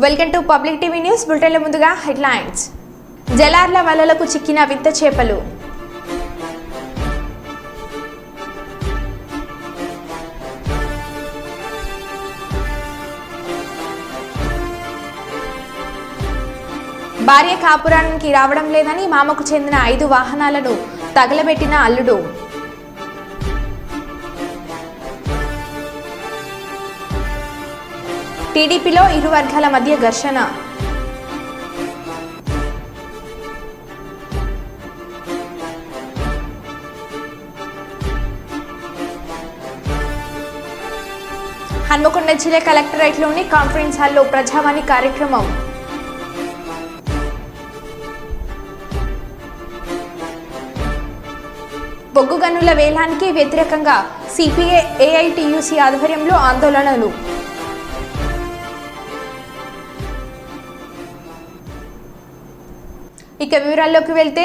Welcome to public TV news బులెటిన్ల ముందుగా headlines. జలార్ల వలలకు చిక్కిన వింత చేపలు. భార్య కాపురానికి రావడం లేదని మామకు చెందిన 5 వాహనాలను తగలబెట్టిన అల్లుడు. టీడీపీలో ఇరు వర్గాల మధ్య ఘర్షణ. హన్మకొండ జిల్లా కలెక్టరేట్లోని కాన్ఫరెన్స్ హాల్లో ప్రజావాణి కార్యక్రమం. బొగ్గు గనుల వేలానికి వ్యతిరేకంగా సిపిఐ ఏఐటియుసి ఆధ్వర్యంలో ఆందోళనలు. ఇక వివరాల్లోకి వెళ్తే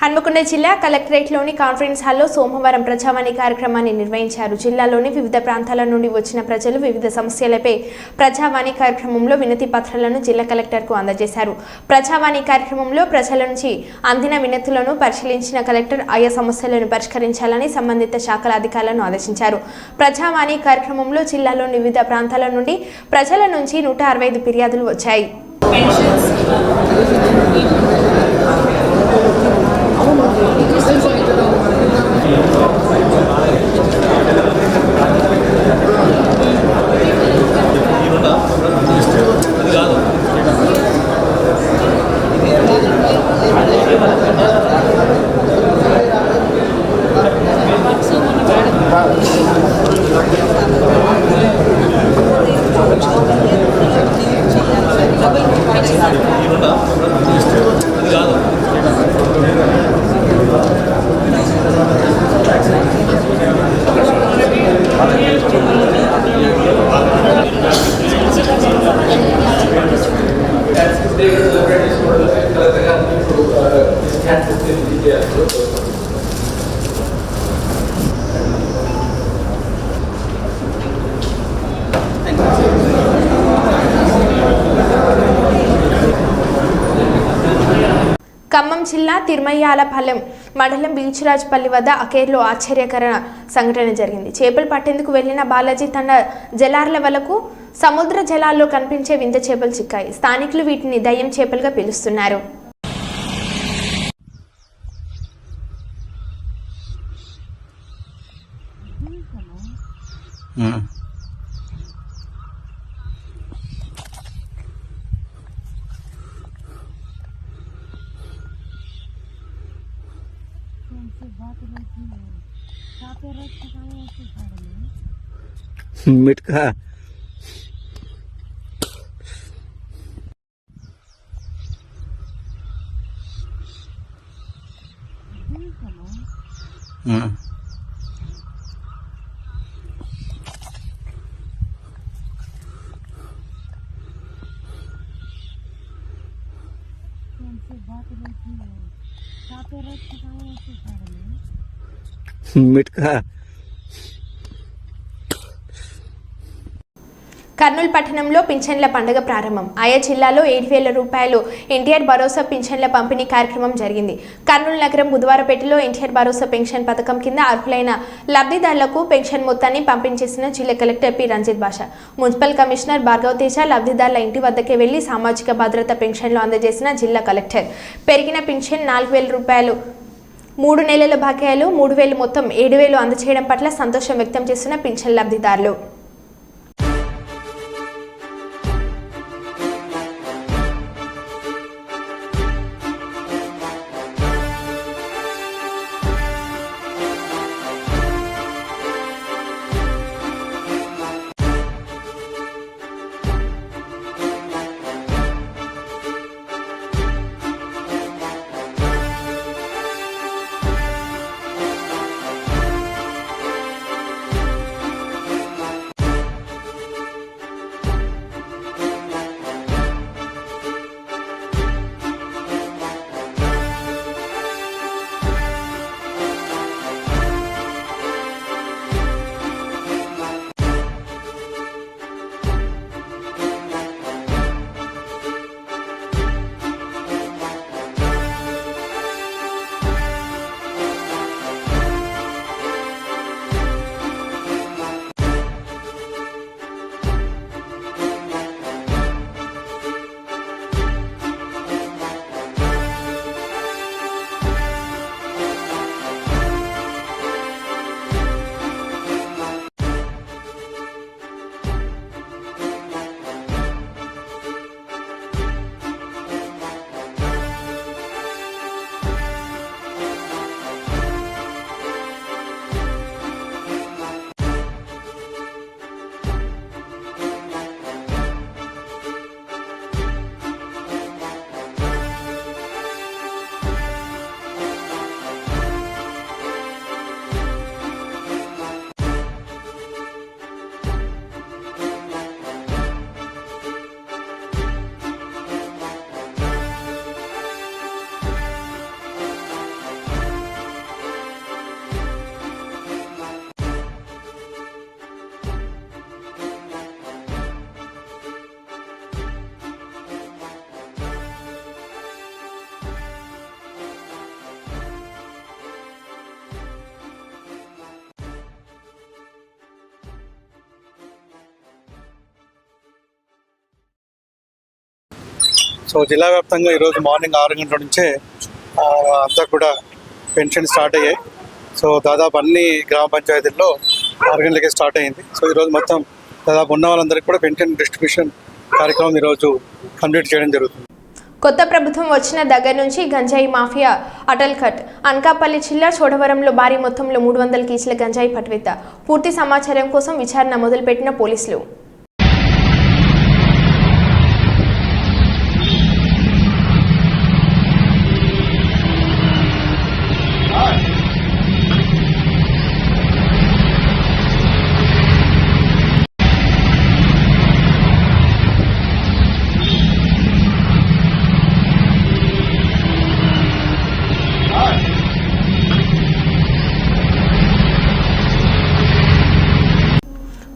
హన్మకొండ జిల్లా కలెక్టరేట్లోని కాన్ఫరెన్స్ హాల్లో సోమవారం ప్రజావాణి కార్యక్రమాన్ని నిర్వహించారు. జిల్లాలోని వివిధ ప్రాంతాల నుండి వచ్చిన ప్రజలు వివిధ సమస్యలపై ప్రజావాణి కార్యక్రమంలో వినతి పత్రాలను జిల్లా కలెక్టర్కు అందజేశారు. ప్రజావాణి కార్యక్రమంలో ప్రజల నుంచి అందిన వినతులను పరిశీలించిన కలెక్టర్ ఆయా సమస్యలను పరిష్కరించాలని సంబంధిత శాఖల అధికారులను ఆదేశించారు. ప్రజావాణి కార్యక్రమంలో జిల్లాలోని వివిధ ప్రాంతాల నుండి ప్రజల నుంచి 165 ఫిర్యాదులు వచ్చాయి. ఖమ్మం జిల్లా తిరుమయ్యాలపాలెం మండలం బీచ్రాజ్పల్లి వద్ద అకేర్లో ఆశ్చర్యకర సంఘటన జరిగింది. చేపలు పట్టేందుకు వెళ్లిన బాలాజీ తండ జలార్ల వలకు సముద్ర జలాల్లో కనిపించే వింత చేపలు చిక్కాయి. స్థానికులు వీటిని దయ్యం చేపలుగా పిలుస్తున్నారు. मिटका मिटका కర్నూలు పట్టణంలో పింఛన్ల పండుగ ప్రారంభం. ఆయా జిల్లాలో 7,000 రూపాయలు ఎన్టీఆర్ భరోసా పింఛన్ల పంపిణీ కార్యక్రమం జరిగింది. కర్నూలు నగరం బుధవారపేటలో ఎన్టీఆర్ భరోసా పెన్షన్ పథకం కింద అర్హులైన లబ్ధిదారులకు పెన్షన్ మొత్తాన్ని పంపిణీ చేసిన జిల్లా కలెక్టర్ పి రంజిత్ బాషా. మున్సిపల్ కమిషనర్ భార్గవ తేజ లబ్ధిదారుల ఇంటి వద్దకే వెళ్లి సామాజిక భద్రత పెన్షన్లు అందజేసిన జిల్లా కలెక్టర్ పెరిగిన పింఛన్ 4,000 రూపాయలు 3 నెలల బకాయిలు 3,000 మొత్తం 7,000 అందజేయడం పట్ల సంతోషం వ్యక్తం చేసిన పింఛన్ లబ్ధిదారులు. సో జిల్లా వ్యాప్తంగా ఈరోజు మార్నింగ్ 6 గంటల నుంచే అంతా కూడా పెన్షన్ స్టార్ట్ అయ్యాయి. సో దాదాపు అన్ని గ్రామ పంచాయతీల్లో 6 గంటలకే స్టార్ట్ అయ్యింది. సో ఈరోజు మొత్తం దాదాపు ఉన్న వాళ్ళందరికీ కూడా పెన్షన్ డిస్ట్రిబ్యూషన్ కార్యక్రమం ఈరోజు కంప్లీట్ చేయడం జరుగుతుంది. కొత్త ప్రభుత్వం వచ్చిన దగ్గర నుంచి గంజాయి మాఫియా అటల్ కట్. అనకాపల్లి జిల్లా చోడవరంలో భారీ మొత్తంలో 300 కేజీల గంజాయి పట్టువేత. పూర్తి సమాచారం కోసం విచారణ మొదలుపెట్టిన పోలీసులు.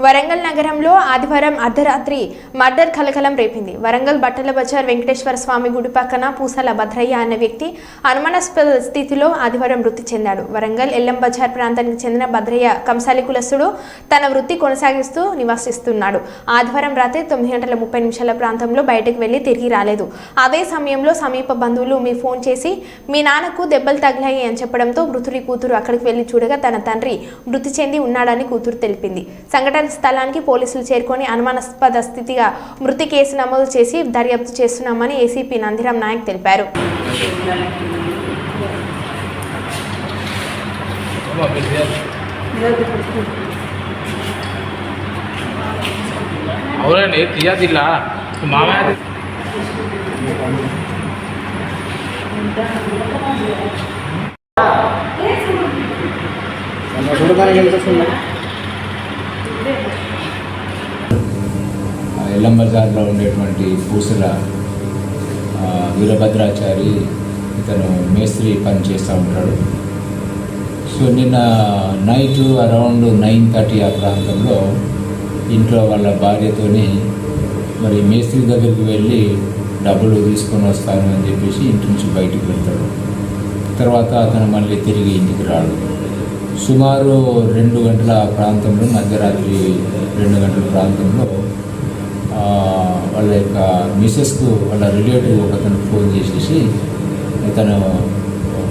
వరంగల్ నగరంలో ఆదివారం అర్ధరాత్రి మర్డర్ కలకలం రేపింది. వరంగల్ బట్టల బజార్ వెంకటేశ్వర స్వామి గుడి పక్కన పూసల భద్రయ్య అనే వ్యక్తి అనుమానాస్పద స్థితిలో ఆదివారం మృతి చెందాడు. వరంగల్ ఎల్లం బజార్ ప్రాంతానికి చెందిన భద్రయ్య కంసాలి కులస్తుడు. తన వృత్తి కొనసాగిస్తూ నివసిస్తున్నాడు. ఆదివారం రాత్రి 9:30 ప్రాంతంలో బయటకు వెళ్లి తిరిగి రాలేదు. అదే సమయంలో సమీప బంధువులు ఫోన్ చేసి మీ నాన్నకు దెబ్బలు తగిలాయి అని చెప్పడంతో మృతుడి కూతురు అక్కడికి వెళ్లి చూడగా తన తండ్రి మృతి చెంది ఉన్నాడని కూతురు తెలిపింది. సంఘటన స్థలానికి పోలీసులు చేరుకొని అనుమానాస్పద స్థితిగా మృతి కేసు నమోదు చేసి దర్యాప్తు చేస్తున్నామని ఏసీపీ నందిరామ్ నాయక్ తెలిపారు. ఎల్లం బజార్లో ఉండేటువంటి పూసల వీరభద్రాచారి ఇతను మేస్త్రి పని చేస్తూ ఉంటాడు. సో నిన్న నైట్ అరౌండ్ 9:30 ఆ ప్రాంతంలో ఇంట్లో వాళ్ళ భార్యతోని మరి మేస్త్రి దగ్గరికి వెళ్ళి డబ్బులు తీసుకొని వస్తాను అని చెప్పేసి ఇంటి నుంచి బయటికి వెళ్తాడు. తర్వాత అతను మళ్ళీ తిరిగి ఇంటికి రాడు. సుమారు 2 గంటల ప్రాంతంలో, మధ్యరాత్రి 2 గంటల ప్రాంతంలో వాళ్ళ యొక్క మిసెస్కు వాళ్ళ రిలేటివ్ ఒకతను ఫోన్ చేసేసి ఇతను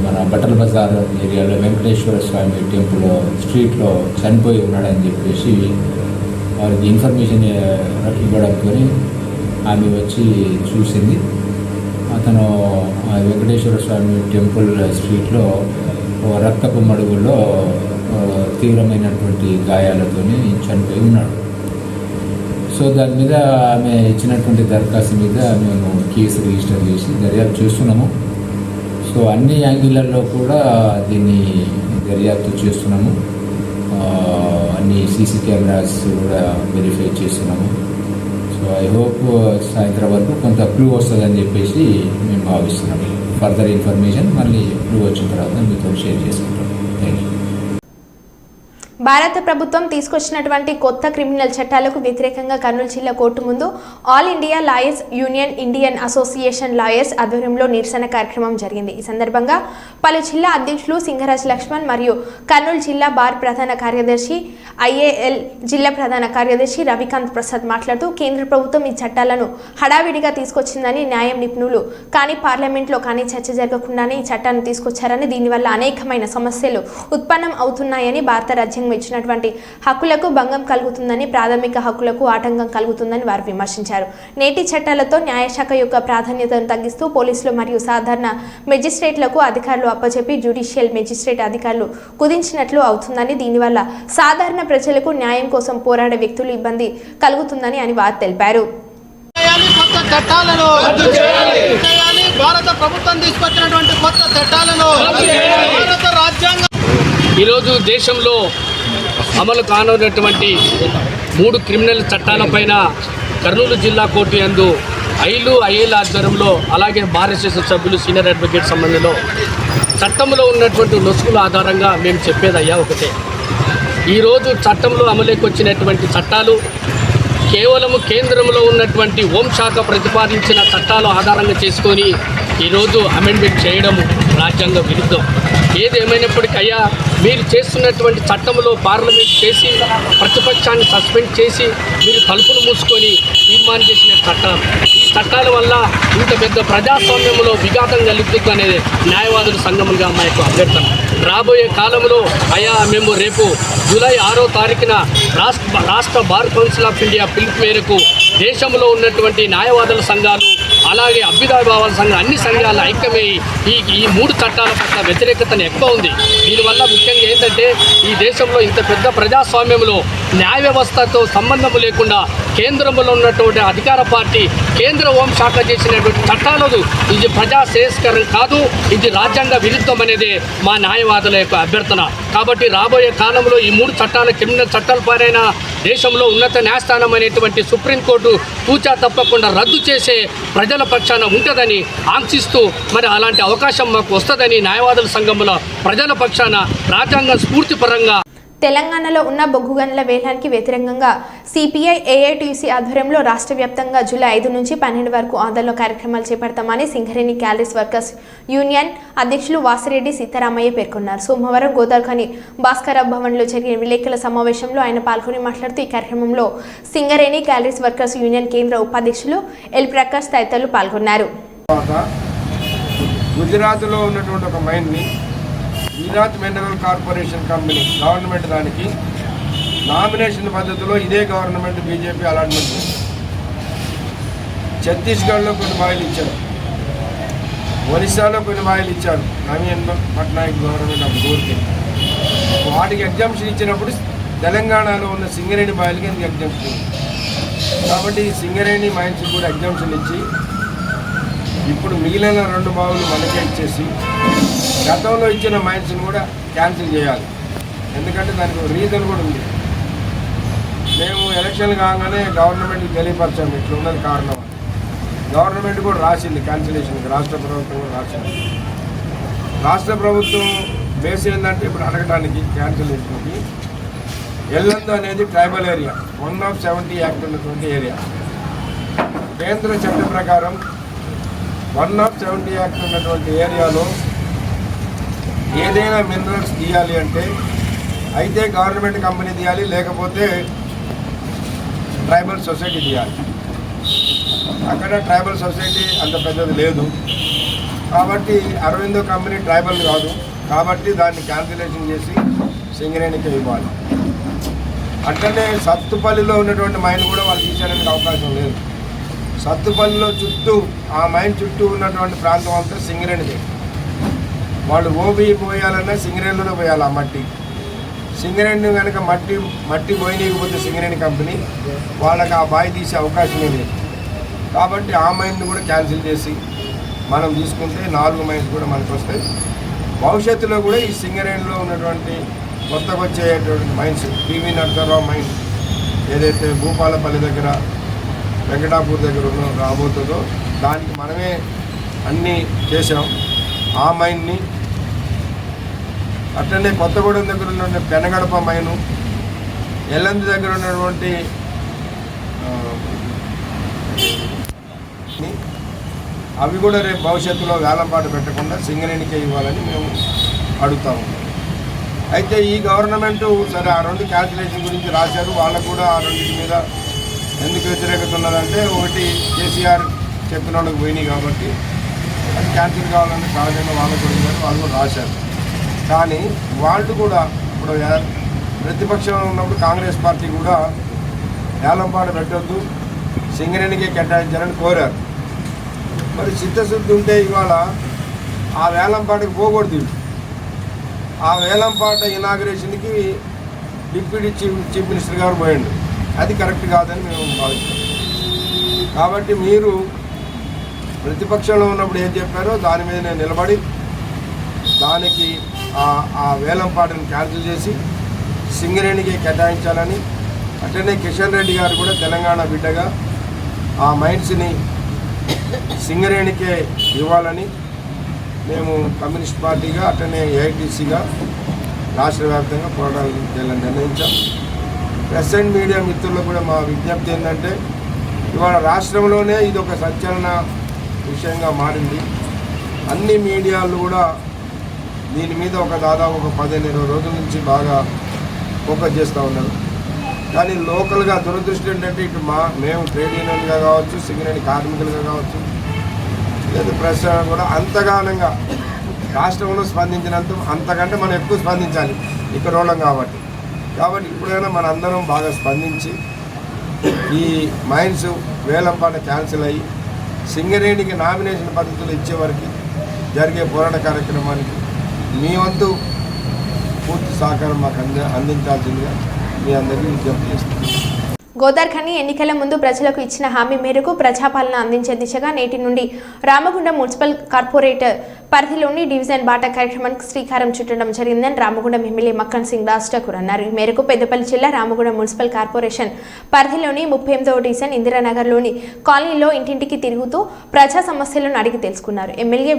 మన బట్టల బజార్ ఏరియాలో వెంకటేశ్వర స్వామి టెంపుల్ స్ట్రీట్లో చనిపోయి ఉన్నాడని చెప్పేసి వారికి ఇన్ఫర్మేషన్ ఇవ్వడంతో ఆమె వచ్చి చూసింది. అతను వెంకటేశ్వర స్వామి టెంపుల్ స్ట్రీట్లో రక్తపు మడుగుల్లో తీవ్రమైనటువంటి గాయాలతో చనిపోయి ఉన్నాడు. సో దాని మీద ఆమె ఇచ్చినటువంటి దరఖాస్తు మీద మేము కేసు రిజిస్టర్ చేసి దర్యాప్తు చేస్తున్నాము. సో అన్ని యాంగిళ్లలో కూడా దీన్ని దర్యాప్తు చేస్తున్నాము. అన్ని సీసీ కెమెరాస్ కూడా వెరిఫై చేస్తున్నాము. సో ఐ హోప్ సాయంత్రం వరకు కొంత క్లూ వస్తుందని చెప్పేసి మేము భావిస్తున్నాము. ఫర్దర్ ఇన్ఫర్మేషన్ మళ్ళీ క్లూ వచ్చిన తర్వాత మీతో షేర్ చేసుకుంటాం. Thank you. భారత ప్రభుత్వం తీసుకొచ్చినటువంటి కొత్త క్రిమినల్ చట్టాలకు వ్యతిరేకంగా కర్నూలు జిల్లా కోర్టు ముందు all India lawyers union, Indian association lawyers ఆధ్వర్యంలో నిరసన కార్యక్రమం జరిగింది. ఈ సందర్భంగా పలు జిల్లా అధ్యక్షులు సింగరాజ్ లక్ష్మణ్ మరియు కర్నూలు జిల్లా బార్ ప్రధాన కార్యదర్శి, ఐఏఎల్ జిల్లా ప్రధాన కార్యదర్శి రవికాంత్ ప్రసాద్ మాట్లాడుతూ కేంద్ర ప్రభుత్వం ఈ చట్టాలను హడావిడిగా తీసుకొచ్చిందని, న్యాయం నిపుణులు కానీ పార్లమెంట్లో కానీ చర్చ జరగకుండానే ఈ చట్టాన్ని తీసుకొచ్చారని, దీనివల్ల అనేకమైన సమస్యలు ఉత్పన్నం అవుతున్నాయని, భారత రాజ్యాంగం ఇచ్చినటువంటి హక్కులకు భంగం కలుగుతుందని, ప్రాథమిక హక్కులకు ఆటంకం కలుగుతుందని వారు విమర్శించారు. నేటి చట్టాలతో న్యాయశాఖ యొక్క ప్రాధాన్యతను తగ్గిస్తూ పోలీసులు మరియు సాధారణ మెజిస్ట్రేట్లకు అధికారులు అప్పచెప్పి జ్యుడిషియల్ మెజిస్ట్రేట్ అధికారులు కుదించినట్లు అవుతుందని, దీనివల్ల సాధారణ ప్రజలకు న్యాయం కోసం పోరాడే వ్యక్తులు ఇబ్బంది కలుగుతుందని అని వారు తెలిపారు. భారత ప్రభుత్వం తీసుకొచ్చినటువంటి కొత్త చట్టాలను భారత రాజ్యాంగం ఈరోజు దేశంలో అమలు కానున్నటువంటి 3 క్రిమినల్ చట్టాలపైన కర్నూలు జిల్లా కోర్టు యందు ఐఏఎల్ ఆధ్వర్యంలో, అలాగే బార్ అసోసియేషన్ సభ్యులు, సీనియర్ అడ్వకేట్ సంబంధంలో చట్టంలో ఉన్నటువంటి లొసుగుల ఆధారంగా మేము చెప్పేదయ్యా ఒకటే. ఈరోజు చట్టంలో అమలుకి వచ్చినటువంటి చట్టాలు కేవలము కేంద్రంలో ఉన్నటువంటి హోంశాఖ ప్రతిపాదించిన చట్టాలు ఆధారంగా చేసుకొని ఈరోజు అమెండ్మెంట్ చేయడం రాజ్యాంగ విరుద్ధం. ఏదేమైనప్పటికయ్యా మీరు చేస్తున్నటువంటి చట్టంలో పార్లమెంట్ చేసి ప్రతిపక్షాన్ని సస్పెండ్ చేసి మీరు తలుపులు మూసుకొని నిర్మాణం చేసిన చట్టాలు. ఈ చట్టాల వల్ల ఇంత పెద్ద ప్రజాస్వామ్యంలో విఘాతం కలుగుతుంది అనేది న్యాయవాదుల సంఘముగా మా యొక్క అభ్యర్థన. రాబోయే కాలంలో మేము రేపు జూలై 6వ తారీఖున రాష్ట్ర బార్ కౌన్సిల్ ఆఫ్ ఇండియా పిలుపు మేరకు దేశంలో ఉన్నటువంటి న్యాయవాదుల సంఘాలు అలాగే అభ్యుదయభావాల సంఘం అన్ని సంఘాలు ఐక్యమై ఈ 3 చట్టాల పట్ల వ్యతిరేకతను ఎక్కువ ఉంది. దీనివల్ల ముఖ్యంగా ఏంటంటే ఈ దేశంలో ఇంత పెద్ద ప్రజాస్వామ్యంలో న్యాయ వ్యవస్థతో సంబంధం లేకుండా కేంద్రంలో ఉన్నటువంటి అధికార పార్టీ కేంద్ర హోంశాఖ చేసినటువంటి చట్టాలు ఇది ప్రజా శ్రేయస్కరం కాదు, ఇది రాజ్యాంగ విరుద్ధం అనేది మా న్యాయవాదుల యొక్క అభ్యర్థన. కాబట్టి రాబోయే కాలంలో ఈ 3 చట్టాల క్రిమినల్ చట్టాల పైన దేశంలో ఉన్నత న్యాయస్థానం అనేటువంటి సుప్రీంకోర్టు తూచా తప్పకుండా రద్దు చేసే ప్రజల పక్షాన ఉంటుందని ఆంక్షిస్తూ మరి అలాంటి అవకాశం మాకు వస్తుందని న్యాయవాదుల సంఘంలో ప్రజల పక్షాన రాజ్యాంగ స్ఫూర్తిపరంగా తెలంగాణలో ఉన్న బొగ్గు గనుల వేలానికి వ్యతిరేకంగా సిపిఐ ఏఐటీసీ ఆధ్వర్యంలో రాష్ట్ర వ్యాప్తంగా జూలై 5 నుంచి 12 వరకు ఆందోళన కార్యక్రమాలు చేపడతామని సింగరేణి క్యాలరీస్ వర్కర్స్ యూనియన్ అధ్యక్షులు వాసిరెడ్డి సీతారామయ్య పేర్కొన్నారు. సోమవారం గోదావరిఖని భాస్కర భవన్లో జరిగిన విలేకరుల సమావేశంలో ఆయన పాల్గొని మాట్లాడుతూ ఈ కార్యక్రమంలో సింగరేణి క్యాలరీస్ వర్కర్స్ యూనియన్ కేంద్ర ఉపాధ్యక్షులు ఎల్ ప్రకాష్ తదితరులు పాల్గొన్నారు. గుజరాత్లో ఉన్నటువంటి ఒక మైన్ని Gujarat mineral corporation company government దానికి నామినేషన్ పద్ధతిలో ఇదే గవర్నమెంట్ బీజేపీ అలాట్మెంట్ చేసింది. ఛత్తీస్గఢ్లో కొన్ని బాయిలు ఇచ్చారు, ఒరిస్సాలో కొన్ని బాయిలు ఇచ్చారు నవీన్ పట్నాయక్ గవర్నమెంట్ ఆఫ్ గోర్కి. వాటికి ఎగ్జామ్షన్ ఇచ్చినప్పుడు తెలంగాణలో ఉన్న సింగరేణి బాయిలకి ఎందుకు ఎగ్జామ్షన్? కాబట్టి సింగరేణి మైన్స్ కూడా ఎగ్జామ్షన్ ఇచ్చి ఇప్పుడు మిగిలిన 2 బావులు మనకే ఇచ్చేసి గతంలో ఇచ్చిన మైన్స్ని కూడా క్యాన్సిల్ చేయాలి. ఎందుకంటే దానికి రీజన్ కూడా ఉంది. మేము ఎలక్షన్ కాగానే గవర్నమెంట్కి తెలియపరచాము ఇట్లా ఉన్నది కారణం. గవర్నమెంట్ కూడా రాసింది క్యాన్సిలేషన్కి, రాష్ట్ర ప్రభుత్వం కూడా రాసింది. రాష్ట్ర ప్రభుత్వం బేస్ ఏంటంటే ఇప్పుడు అడగడానికి క్యాన్సిలేషన్కి ఎల్లందు అనేది ట్రైబల్ ఏరియా, 1/70 యాక్ట్ ఉన్నటువంటి ఏరియా. కేంద్ర చట్టం ప్రకారం 1/70 యాక్ట్ ఉన్నటువంటి ఏరియాలో ఏదైనా మినరల్స్ తీయాలి అంటే అయితే గవర్నమెంట్ కంపెనీ తీయాలి, లేకపోతే ట్రైబల్ సొసైటీ తీయాలి. అక్కడ ట్రైబల్ సొసైటీ అంత పెద్దది లేదు కాబట్టి అరవిందో కంపెనీ ట్రైబల్ కాదు కాబట్టి దాన్ని క్యాన్సిలేషన్ చేసి సింగరేణికి ఇవ్వాలి. అట్లనే సత్తుపల్లిలో ఉన్నటువంటి మైన్ కూడా వాళ్ళు తీసేయడానికి అవకాశం లేదు. సత్తుపల్లిలో చుట్టూ ఆ మైన్ చుట్టూ ఉన్నటువంటి ప్రాంతం అంతా సింగరేణిదే. వాళ్ళు ఓబీ పోయాలన్నా సింగరేణిలోనే పోయాలి. ఆ మట్టి సింగరేణి కనుక మట్టి పోయనీయకపోతే సింగరేణి కంపెనీ వాళ్ళకి ఆ బావి తీసే అవకాశమే లేదు. కాబట్టి ఆ మైన్ని కూడా క్యాన్సిల్ చేసి మనం తీసుకుంటే 4 మైన్స్ కూడా మనకు వస్తాయి. భవిష్యత్తులో కూడా ఈ సింగరేణిలో ఉన్నటువంటి కొత్తగా వచ్చేటువంటి మైన్స్ పివి నరసరావు మైన్ ఏదైతే భూపాలపల్లి దగ్గర వెంకటాపూర్ దగ్గర రాబోతుందో దానికి మనమే అన్నీ చేసాం. ఆ మైన్ని అట్లనే కొత్తగూడెం దగ్గర ఉన్న పెనగడప మైను, ఎల్లంది దగ్గర ఉన్నటువంటి అవి కూడా రేపు భవిష్యత్తులో వేలంపాటు పెట్టకుండా సింగరేణికే ఇవ్వాలని మేము అడుగుతాము. అయితే ఈ గవర్నమెంటు సరే ఆ 2 క్యాన్సిలేషన్ గురించి రాశారు. వాళ్ళకు కూడా ఆ 2 మీద ఎందుకు వ్యతిరేకత ఉన్నదంటే ఒకటి కేసీఆర్ చెప్పిన వాళ్ళకి పోయినాయి కాబట్టి అది క్యాన్సిల్ కావాలని సహజంగా వాళ్ళు కూడా రాశారు. కానీ వాళ్ళు కూడా ఇప్పుడు ప్రతిపక్షంలో ఉన్నప్పుడు కాంగ్రెస్ పార్టీ కూడా వేలంపాట పెట్టొద్దు, సింగరేణికే కేటాయించాలని కోరారు. మరి చిత్తశుద్ధి ఉంటే ఇవాళ ఆ వేలంపాటకు పోకూడదు. ఆ వేలంపాట ఇనాగ్రేషన్కి డిప్యూటీ చీఫ్ మినిస్టర్ గారు పోయిండు. అది కరెక్ట్ కాదని మేము భావిస్తాం. కాబట్టి మీరు ప్రతిపక్షంలో ఉన్నప్పుడు ఏం చెప్పారో దాని మీద నేను నిలబడి దానికి ఆ వేలంపాటను క్యాన్సిల్ చేసి సింగరేణికి కేటాయించాలని, అట్లనే కిషన్ రెడ్డి గారు కూడా తెలంగాణ బిడ్డగా ఆ మైన్స్ని సింగరేణికే ఇవ్వాలని మేము కమ్యూనిస్ట్ పార్టీగా అట్లనే ఏఐటీసీగా రాష్ట్ర వ్యాప్తంగా పోరాటాలు చేయాలని నిర్ణయించాం. ప్రెస్ అండ్ మీడియా మిత్రులకు కూడా మా విజ్ఞప్తి ఏంటంటే ఇవాళ రాష్ట్రంలోనే ఇది ఒక సంచలన విషయంగా మారింది. అన్ని మీడియాలు కూడా దీని మీద దాదాపు 15-20 రోజుల నుంచి బాగా ఫోకస్ చేస్తూ ఉన్నారు. కానీ లోకల్గా దురదృష్టి ఏంటంటే ఇటు మేము ట్రేడ్ యూనియన్గా కావచ్చు, సింగరేణి కార్మికులుగా కావచ్చు, లేదా ప్రెస్ కూడా అంతగానంగా రాష్ట్రంలో స్పందించినంత అంతకంటే మనం ఎక్కువ స్పందించాలి ఇక్కడ వాళ్ళం కాబట్టి ఇప్పుడైనా మన అందరం బాగా స్పందించి ఈ మైన్స్ వేలంపాట క్యాన్సిల్ అయ్యి సింగరేణికి నామినేషన్ పద్ధతులు ఇచ్చే వరకు జరిగే పోరాట కార్యక్రమానికి మీ వంతు పూర్తి సహకారం మాకు అందించాల్సిందిగా మీ అందరికీ విజ్ఞప్తి చేస్తున్నాను. గోదార్ఖని ఎన్నికల ముందు ప్రజలకు ఇచ్చిన హామీ మేరకు ప్రజాపాలన అందించే దిశగా నేటి నుండి రామగుండం మున్సిపల్ కార్పొరేటర్ పరిధిలోని డివిజన్ బాటా కార్యక్రమానికి శ్రీకారం చుట్టడం జరిగిందని రామగుండం ఎమ్మెల్యే మక్కన్ సింగ్ రాజ్ ఠాకూర్ అన్నారు. ఈ మేరకు పెద్దపల్లి జిల్లా రామగుండం మున్సిపల్ కార్పొరేషన్ పరిధిలోని 38వ డివిజన్ ఇందిరానగర్లోని కాలనీలో ఇంటింటికి తిరుగుతూ ప్రజా సమస్యలను అడిగి తెలుసుకున్నారు. ఎమ్మెల్యే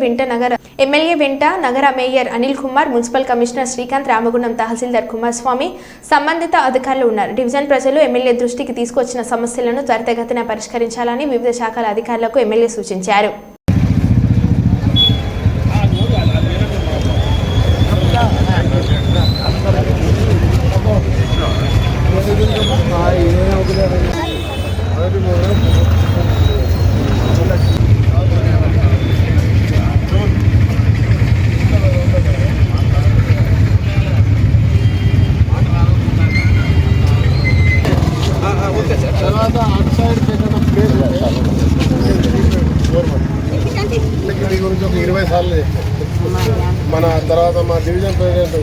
వెంట నగర mayor Anil Kumar, municipal commissioner Srikanth, Ramagundam tahsildar Kumaraswamy, సంబంధిత అధికారులు ఉన్నారు. డివిజన్ ప్రజలు ఎమ్మెల్యే దృష్టికి తీసుకొచ్చిన సమస్యలను త్వరితగతిన పరిష్కరించాలని వివిధ శాఖల అధికారులకు ఎమ్మెల్యే సూచించారు. మన తర్వాత మా డివిజన్ ప్రెసిడెంట్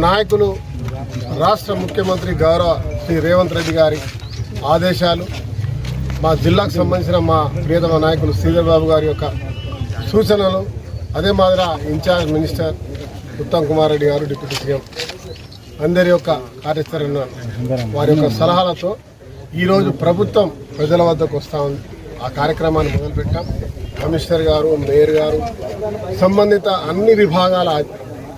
నాయకులు రాష్ట్ర ముఖ్యమంత్రి గౌరవ శ్రీ రేవంత్ రెడ్డి గారి ఆదేశాలు, మా జిల్లాకు సంబంధించిన మా ప్రియతమ నాయకులు శ్రీధర్ బాబు గారి యొక్క సూచనలు, అదే మాదిరి ఇన్ఛార్జ్ మినిస్టర్ ఉత్తమ్ కుమార్ రెడ్డి గారు, డిప్యూటీ సీఎం అందరి యొక్క కార్యాచరణ వారి యొక్క సలహాలతో ఈరోజు ప్రభుత్వం ప్రజల వద్దకు వస్తూ ఉంది. ఆ కార్యక్రమాన్ని మొదలుపెట్టాం. కమిషనర్ గారు, మేయర్ గారు, సంబంధిత అన్ని విభాగాల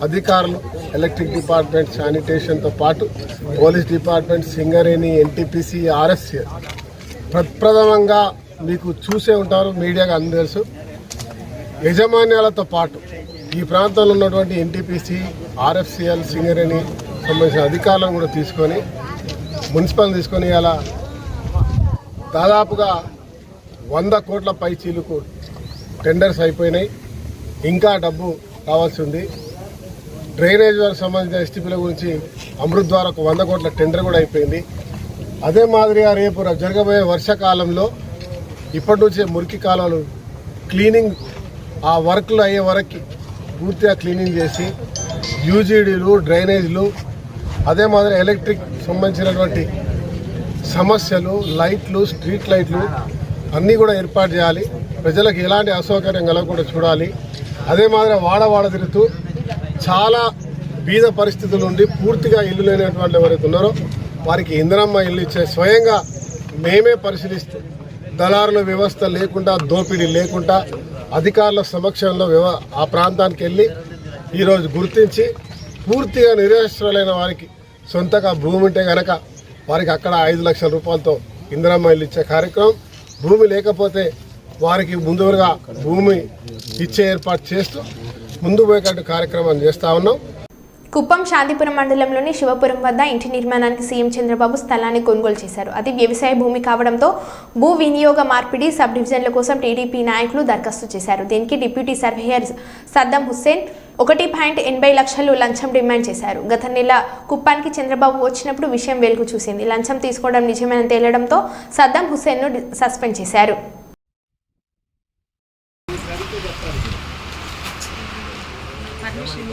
అధికారులు, ఎలక్ట్రిక్ డిపార్ట్మెంట్, శానిటేషన్తో పాటు police department, Singareni, NTPC, RFCL ప్రప్రథమంగా మీకు చూసే ఉంటారు, మీడియాగా అందరూ తెలుసు, యజమాన్యాలతో పాటు ఈ ప్రాంతంలో ఉన్నటువంటి ఎన్టీపీసీ, ఆర్ఎఫ్సిఎల్, సింగరేణి సంబంధించిన అధికారులను కూడా తీసుకొని మున్సిపల్ తీసుకొని ఇలా దాదాపుగా 100 కోట్ల పై చీలుకు టెండర్స్ అయిపోయినాయి. ఇంకా డబ్బు కావాల్సి ఉంది. డ్రైనేజ్ వారికి సంబంధించిన ఎస్టీపీల గురించి అమృత్ ద్వారా 100 కోట్ల టెండర్ కూడా అయిపోయింది. అదే మాదిరిగా రేపు జరగబోయే వర్షాకాలంలో ఇప్పటి నుంచే మురికి కాలువలు క్లీనింగ్, ఆ వర్క్లు అయ్యే వరకు పూర్తిగా క్లీనింగ్ చేసి యూజీడీలు, డ్రైనేజ్లు, అదే మాదిరి ఎలక్ట్రిక్ సంబంధించినటువంటి సమస్యలు, లైట్లు, స్ట్రీట్ లైట్లు అన్నీ కూడా ఏర్పాటు చేయాలి. ప్రజలకు ఎలాంటి అసౌకర్యం కలగకుండా చూడాలి. అదే మాదిరి వాడ తిరుగుతూ చాలా బీద పరిస్థితుల నుండి పూర్తిగా ఇల్లు లేనటువంటి ఎవరైతే ఉన్నారో వారికి ఇందిరమ్మ ఇల్లు ఇచ్చే స్వయంగా మేమే పరిశీలిస్తూ దళారుల వ్యవస్థ లేకుండా, దోపిడీ లేకుండా అధికారుల సమక్షంలో ఆ ప్రాంతానికి వెళ్ళి ఈరోజు గుర్తించి పూర్తిగా నిరాశ్రులైన వారికి సొంతగా భూమి ఉంటే కనుక వారికి అక్కడ 5 లక్షల రూపాయలతో ఇందిరమ్మ ఇల్లు ఇచ్చే కార్యక్రమం, భూమి లేకపోతే వారికి ముందుగా భూమి ఇచ్చే ఏర్పాటు చేస్తూ ముందు పోయేటట్టు కార్యక్రమం చేస్తూ ఉన్నాం. కుప్పం శాంతిపురం మండలంలోని శివపురం వద్ద ఇంటి నిర్మాణానికి సీఎం చంద్రబాబు స్థలాన్ని కొనుగోలు చేశారు. అది వ్యవసాయ భూమి కావడంతో భూ వినియోగ మార్పిడి సబ్ డివిజన్ల కోసం టీడీపీ నాయకులు దరఖాస్తు చేశారు. దీనికి డిప్యూటీ సర్వేయర్ సద్దాం హుస్సేన్ 1.80 లక్షలు లంచం డిమాండ్ చేశారు. గత నెల కుప్పానికి చంద్రబాబు వచ్చినప్పుడు విషయం వెలుగు చూసింది. లంచం తీసుకోవడం నిజమేనని తేలడంతో సద్దాం హుస్సేన్ను సస్పెండ్ చేశారు. పర్మిషన్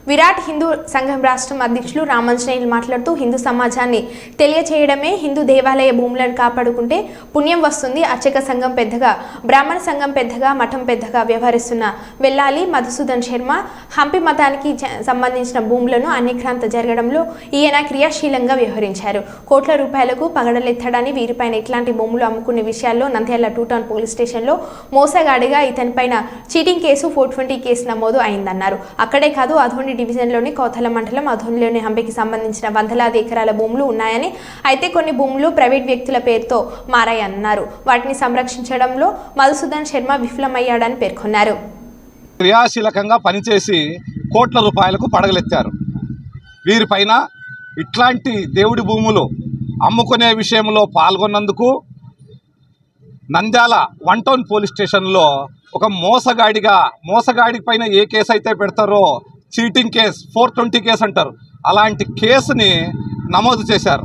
విరాట్ హిందూ సంఘం రాష్ట్రం అధ్యక్షులు రామాంజనేయులు మాట్లాడుతూ హిందూ సమాజాన్ని తెలియచేయడమే హిందూ దేవాలయ భూములను కాపాడుకుంటే పుణ్యం వస్తుంది. అర్చక సంఘం పెద్దగా, బ్రాహ్మణ సంఘం పెద్దగా, మఠం పెద్దగా వ్యవహరిస్తున్న వెల్లాలి మధుసూదన్ శర్మ హంపి మతానికి సంబంధించిన భూములను అన్యక్రాంత జరగడంలో ఈయన క్రియాశీలంగా వ్యవహరించారు. కోట్ల రూపాయలకు పగడలెత్తడాన్ని, వీరిపైన ఇట్లాంటి భూములు అమ్ముకునే విషయాల్లో నంద్యాల 2 టౌన్ పోలీస్ స్టేషన్లో మోసగాడిగా ఇతనిపైన చీటింగ్ కేసు 420 కేసు నమోదు అయిందన్నారు. అక్కడే కాదు, అధోని డివిజన్లోని కోతల మండలం అధోనిలోని హంపికి సంబంధించిన వందలాది ఎకరాల భూములు ఉన్నాయని, అయితే కొన్ని భూములు ప్రైవేట్ వ్యక్తుల పేరుతో మారాయన్నారు. వాటిని సంరక్షించడంలో మధుసూదన్ శర్మ విఫలమయ్యాడని పేర్కొన్నారు. క్రియాశీలకంగా పనిచేసి కోట్ల రూపాయలకు పడగలెత్తారు. వీరిపైన ఇట్లాంటి దేవుడి భూములు అమ్ముకునే విషయంలో పాల్గొన్నందుకు నంద్యాల 1 టౌన్ పోలీస్ స్టేషన్లో ఒక మోసగాడి పైన ఏ కేసు అయితే పెడతారో చీటింగ్ కేసు 420 కేసు అంటారు, అలాంటి కేసుని నమోదు చేశారు.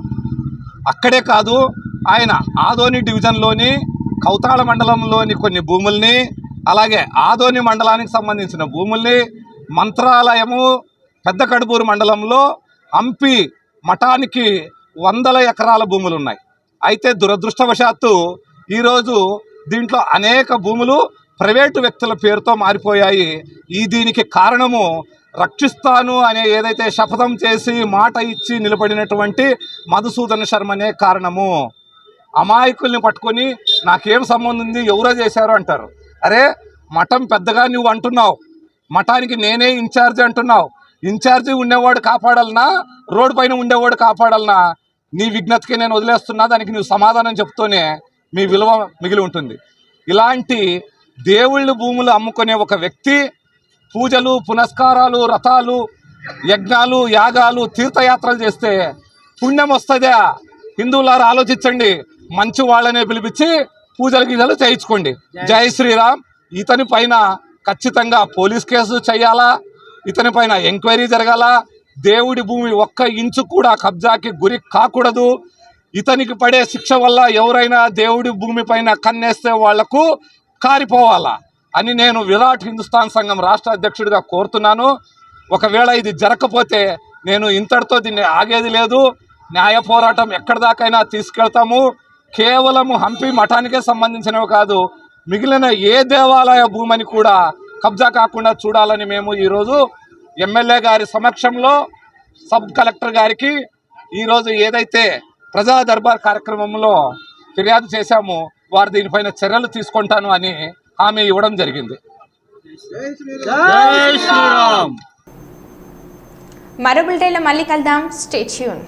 అక్కడే కాదు, ఆయన ఆదోని డివిజన్లోని కౌతాళ మండలంలోని కొన్ని భూముల్ని, అలాగే ఆదోని మండలానికి సంబంధించిన భూముల్ని, మంత్రాలయము పెద్ద కడుపూరు మండలంలో హంపి మఠానికి 100 ఎకరాల భూములు ఉన్నాయి. అయితే దురదృష్టవశాత్తు ఈరోజు దీంట్లో అనేక భూములు ప్రైవేటు వ్యక్తుల పేరుతో మారిపోయాయి. దీనికి కారణము రక్షిస్తాను అనే ఏదైతే శపథం చేసి మాట ఇచ్చి నిలబడినటువంటి మధుసూదన్ శర్మనే కారణము. అమాయకుల్ని పట్టుకొని నాకేం సంబంధం ఉంది, ఎవరో చేశారు అంటారు. అరే, మఠం పెద్దగా నువ్వు అంటున్నావు, మఠానికి నేనే ఇన్ఛార్జి అంటున్నావు. ఇన్ఛార్జి ఉండేవాడు కాపాడాలనా, రోడ్డు పైన ఉండేవాడు కాపాడాలనా? నీ విజ్ఞతకి నేను వదిలేస్తున్నా, దానికి నువ్వు సమాధానం చెప్తూనే మీ విలువ మిగిలి ఉంటుంది. ఇలాంటి దేవుళ్ళ భూములు అమ్ముకునే ఒక వ్యక్తి పూజలు, పునస్కారాలు, వ్రతాలు, యజ్ఞాలు, యాగాలు, తీర్థయాత్రలు చేస్తే పుణ్యం వస్తుందా? హిందువులారా ఆలోచించండి. మంచి వాళ్ళనే పిలిపించి పూజలు గీజలు చేయించుకోండి. జై శ్రీరామ్. ఇతని పైన ఖచ్చితంగా పోలీస్ కేసు చేయాలా, ఇతని పైన ఎంక్వైరీ జరగాల. దేవుడి భూమి 1 ఇంచు కూడా కబ్జాకి గురి కాకూడదు. ఇతనికి పడే శిక్ష వల్ల ఎవరైనా దేవుడి భూమి పైన కన్నేస్తే వాళ్లకు కారిపోవాలా అని నేను విరాట్ హిందుస్థాన్ సంఘం రాష్ట్ర అధ్యక్షుడిగా కోరుతున్నాను. ఒకవేళ ఇది జరగకపోతే నేను ఇంతటితో దీన్ని ఆగేది లేదు. న్యాయ పోరాటం ఎక్కడిదాకైనా తీసుకెళ్తాము. కేవలము హంపి మఠానికే సంబంధించినవి కాదు, మిగిలిన ఏ దేవాలయ భూమిని కూడా కబ్జా కాకుండా చూడాలని మేము ఈరోజు ఎమ్మెల్యే గారి సమక్షంలో సబ్ కలెక్టర్ గారికి ఈరోజు ఏదైతే ప్రజా దర్బార్ కార్యక్రమంలో ఫిర్యాదు చేశామో వారు దీనిపైన చర్యలు తీసుకుంటాను అని హామీ ఇవ్వడం జరిగింది. మరో బులెటిన్లో మళ్ళీ కలుద్దాం. Stay tune.